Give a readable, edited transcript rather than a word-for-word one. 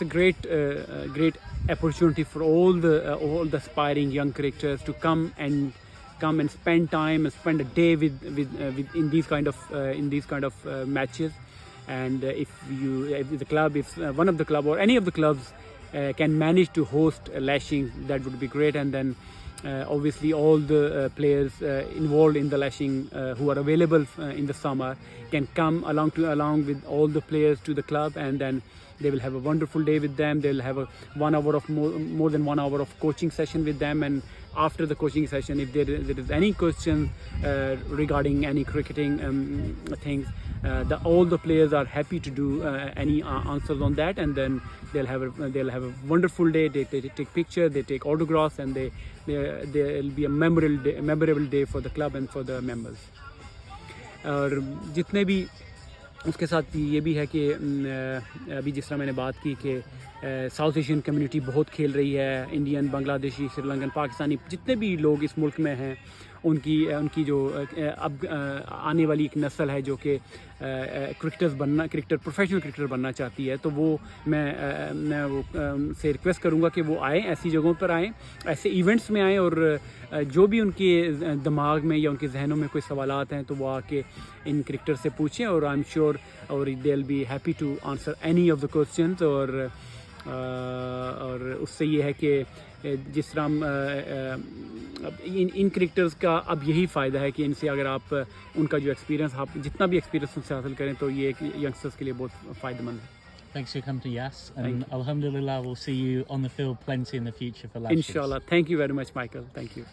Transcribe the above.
It's a great opportunity for all the aspiring young cricketers to come and spend time and spend a day with in these kind of matches. And if the club, if one of the club or any of the clubs can manage to host a lashing, that would be great. And then obviously all the players involved in the lashing who are available in the summer can come along with all the players to the club, and then they will have a wonderful day with them. They'll have a 1 hour of more than 1 hour of coaching session with them. And after the coaching session, if there is any question regarding any cricketing things, all the players are happy to do any answers on that. And then they'll have a wonderful day. They take pictures, they take autographs, and there'll be a memorable day for the club and for the members. और जितने भी उसके साथ ये भी है कि अभी जिस तरह मैंने बात की कि साउथ एशियन कम्युनिटी बहुत खेल रही है, इंडियन, बांग्लादेशी, श्रीलंकन, पाकिस्तानी, जितने भी लोग इस मुल्क में हैं, उनकी जो अब आने वाली एक नस्ल है जो कि प्रोफेशनल क्रिकेटर बनना चाहती है, तो वो मैं वो से रिक्वेस्ट करूँगा कि वो आएँ, ऐसी जगहों पर आएँ, ऐसे इवेंट्स में आएँ, और जो भी उनके दिमाग में या उनके जहनों में कोई सवालात हैं तो वो आके इन क्रिकेटर से पूछें, और आई एम श्योर और they will be happy to answer any of the questions. और उससे ये है कि जिस तरह इन क्रिकेटर्स का अब यही फ़ायदा है कि इनसे अगर आप उनका जो एक्सपीरियंस, आप जितना भी एक्सपीरियंस उनसे हासिल करें, तो ये एक यंगस्टर्स के लिए बहुत फ़ायदेमंद है। Thanks for coming to Yas, and alhamdulillah, we'll see you on the field plenty in the future for Lashes. Inshallah. Thank you very much, Michael. Thank you.